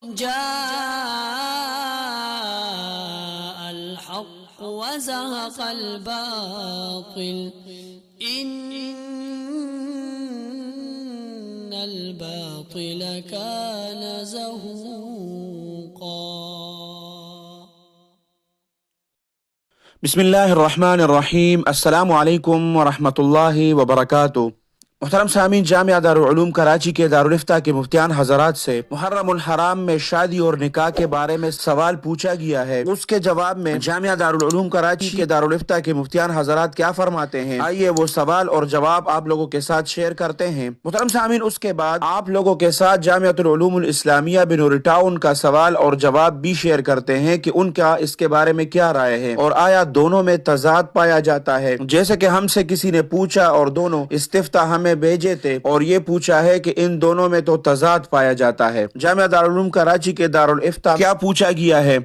جاء الحق وزهق الباطل إن الباطل كان زهوقا. بسم اللہ الرحمن الرحیم. السلام علیکم ورحمۃ اللہ وبرکاتہ. محترم سامعین، جامعہ دارالعلوم کراچی کے دارالفتہ کے مفتیان حضرات سے محرم الحرام میں شادی اور نکاح کے بارے میں سوال پوچھا گیا ہے. اس کے جواب میں جامعہ دارالعلوم کراچی کے دارالفتہ کے مفتیان حضرات کیا فرماتے ہیں، آئیے وہ سوال اور جواب آپ لوگوں کے ساتھ شیئر کرتے ہیں. محترم سامعین، اس کے بعد آپ لوگوں کے ساتھ جامعۃ العلوم الاسلامیہ بنور ٹاؤن کا سوال اور جواب بھی شیئر کرتے ہیں کہ ان کا اس کے بارے میں کیا رائے ہے اور آیا دونوں میں تضاد پایا جاتا ہے. جیسے کہ ہم سے کسی نے پوچھا اور دونوں استفتاء ہمیں بھیجے تھے اور یہ پوچھا ہے کہ ان دونوں میں تو تضاد پایا جاتا ہے. جامعہ دارالعلوم کراچی کے دارالفتہ کیا پوچھا گیا ہے؟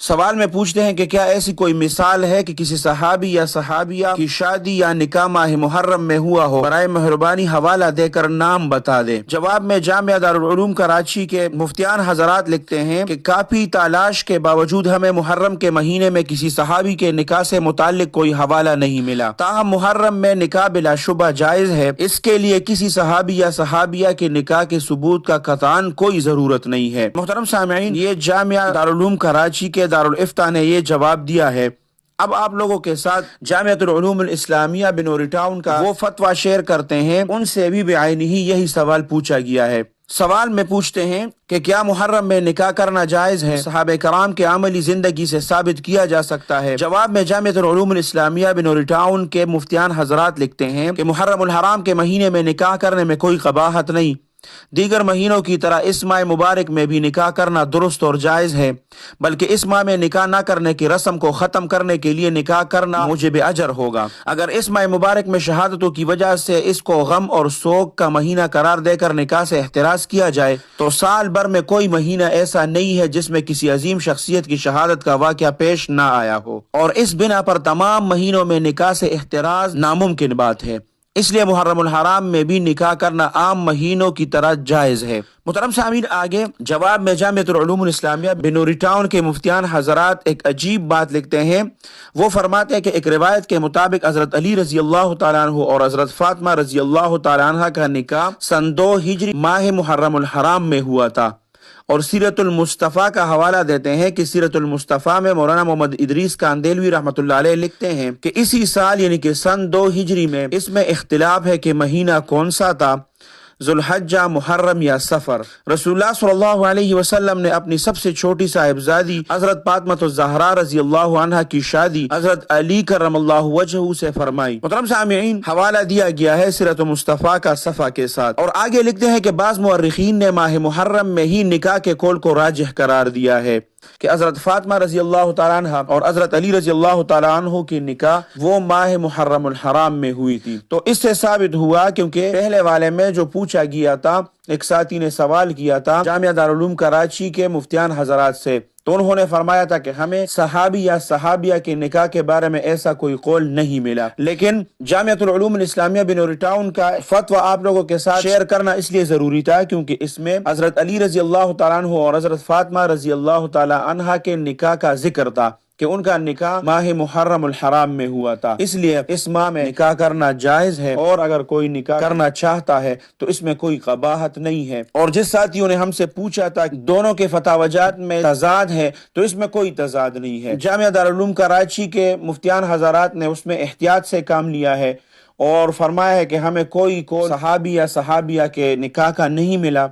سوال میں پوچھتے ہیں کہ کیا ایسی کوئی مثال ہے کہ کسی صحابی یا صحابیہ کی شادی یا نکاح ماہ محرم میں ہوا ہو؟ برائے مہربانی حوالہ دے کر نام بتا دیں. جواب میں جامعہ دارالعلوم کراچی کے مفتیان حضرات لکھتے ہیں کہ کافی تلاش کے باوجود ہمیں محرم کے مہینے میں کسی صحابی کے نکاح سے متعلق کوئی حوالہ نہیں ملا. تاہم محرم میں نکاح بلا شبہ جائز ہے. اس کے لیے کسی صحابی یا صحابیہ کے نکاح کے ثبوت کا قطعاً کوئی ضرورت نہیں ہے. محترم سامعین، یہ جامعہ دارالعلوم کراچی کے دارالفتہ نے یہ جواب دیا ہے. اب آپ لوگوں کے ساتھ جامعۃ العلوم الاسلامیہ بنور ٹاؤن کا وہ فتویٰ شیئر کرتے ہیں. ان سے بھی بعینہ یہی سوال پوچھا گیا ہے. سوال میں پوچھتے ہیں کہ کیا محرم میں نکاح کرنا جائز ہے؟ صحابہ کرام کے عملی زندگی سے ثابت کیا جا سکتا ہے. جواب میں جامعۃ العلوم الاسلامیہ بنور ٹاؤن کے مفتیان حضرات لکھتے ہیں کہ محرم الحرام کے مہینے میں نکاح کرنے میں کوئی قباحت نہیں. دیگر مہینوں کی طرح اس ماہ مبارک میں بھی نکاح کرنا درست اور جائز ہے، بلکہ اس ماہ میں نکاح نہ کرنے کی رسم کو ختم کرنے کے لیے نکاح کرنا موجب اجر ہوگا. اگر اس ماہ مبارک میں شہادتوں کی وجہ سے اس کو غم اور سوگ کا مہینہ قرار دے کر نکاح سے احتراز کیا جائے تو سال بھر میں کوئی مہینہ ایسا نہیں ہے جس میں کسی عظیم شخصیت کی شہادت کا واقعہ پیش نہ آیا ہو، اور اس بنا پر تمام مہینوں میں نکاح سے احتراز ناممکن بات ہے. اس لیے محرم الحرام میں بھی نکاح کرنا عام مہینوں کی طرح جائز ہے. محترم سامعین، آگے جواب میں جامعۃ العلوم الاسلامیہ بنور ٹاؤن کے مفتیان حضرات ایک عجیب بات لکھتے ہیں. وہ فرماتے ہیں کہ ایک روایت کے مطابق حضرت علی رضی اللہ تعالیٰ عنہ اور حضرت فاطمہ رضی اللہ تعالیٰ عنہ کا نکاح سن 2 ہجری ماہ محرم الحرام میں ہوا تھا. اور سیرت المصطفیٰ کا حوالہ دیتے ہیں کہ سیرت المصطفیٰ میں مولانا محمد ادریس کاندیلوی رحمۃ اللہ علیہ لکھتے ہیں کہ اسی سال یعنی کہ سن 2 ہجری میں اس میں اختلاف ہے کہ مہینہ کون سا تھا، ذوالحجہ، محرم یا سفر. رسول اللہ صلی اللہ علیہ وسلم نے اپنی سب سے چھوٹی صاحبزادی حضرت فاطمہ الزہرا رضی اللہ عنہا کی شادی حضرت علی کرم اللہ وجہہ سے فرمائی. محترم سامعین، حوالہ دیا گیا ہے سیرت المصطفیٰ کا صفحہ کے ساتھ. اور آگے لکھتے ہیں کہ بعض مورخین نے ماہ محرم میں ہی نکاح کے قول کو راجح قرار دیا ہے کہ حضرت فاطمہ رضی اللہ تعالیٰ عنہ اور حضرت علی رضی اللہ تعالیٰ عنہ کی نکاح وہ ماہ محرم الحرام میں ہوئی تھی. تو اس سے ثابت ہوا، کیونکہ پہلے والے میں جو پوچھا گیا تھا، ایک ساتھی نے سوال کیا تھا جامعہ دارالعلوم کراچی کے مفتیان حضرات سے، تو انہوں نے فرمایا تھا کہ ہمیں صحابی یا صحابیہ کے نکاح کے بارے میں ایسا کوئی قول نہیں ملا. لیکن جامعۃ العلوم الاسلامیہ بنور ٹاؤن کا فتویٰ آپ لوگوں کے ساتھ شیئر کرنا اس لیے ضروری تھا کیونکہ اس میں حضرت علی رضی اللہ تعالیٰ عنہ اور حضرت فاطمہ رضی اللہ تعالیٰ عنہا کے نکاح کا ذکر تھا کہ ان کا نکاح ماہ محرم الحرام میں ہوا تھا. اس لیے اس ماہ میں نکاح کرنا جائز ہے، اور اگر کوئی نکاح کرنا چاہتا ہے تو اس میں کوئی قباحت نہیں ہے. اور جس ساتھیوں نے ہم سے پوچھا تھا کہ دونوں کے فتاوی جات میں تضاد ہے، تو اس میں کوئی تضاد نہیں ہے. جامعہ دارالعلوم کراچی کے مفتیان حضرات نے اس میں احتیاط سے کام لیا ہے اور فرمایا ہے کہ ہمیں کوئی صحابی یا صحابیہ کے نکاح کا نہیں ملا.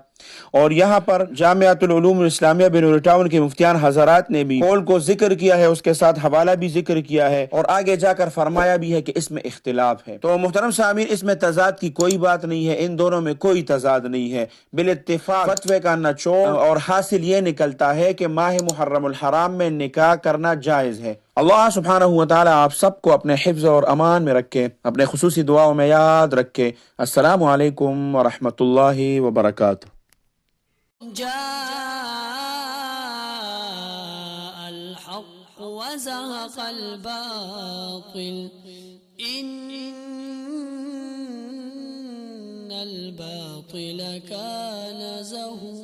اور یہاں پر جامعۃ العلوم الاسلامیہ بنور ٹاؤن کے مفتیان حضرات نے بھی قول کو ذکر کیا ہے، اس کے ساتھ حوالہ بھی ذکر کیا ہے، اور آگے جا کر فرمایا بھی ہے کہ اس میں اختلاف ہے. تو محترم سامعین، اس میں تضاد کی کوئی بات نہیں ہے، ان دونوں میں کوئی تضاد نہیں ہے. بالاتفاق فتوے کا نچوڑ اور حاصل یہ نکلتا ہے کہ ماہ محرم الحرام میں نکاح کرنا جائز ہے. اللہ سبحانہ و تعالی آپ سب کو اپنے حفظ اور امان میں رکھے، اپنے خصوصی دعاؤں میں یاد رکھے. السلام علیکم ورحمۃ اللہ وبرکاتہ. جاء الحق وزهق الباطل إن الباطل كان زهوقا.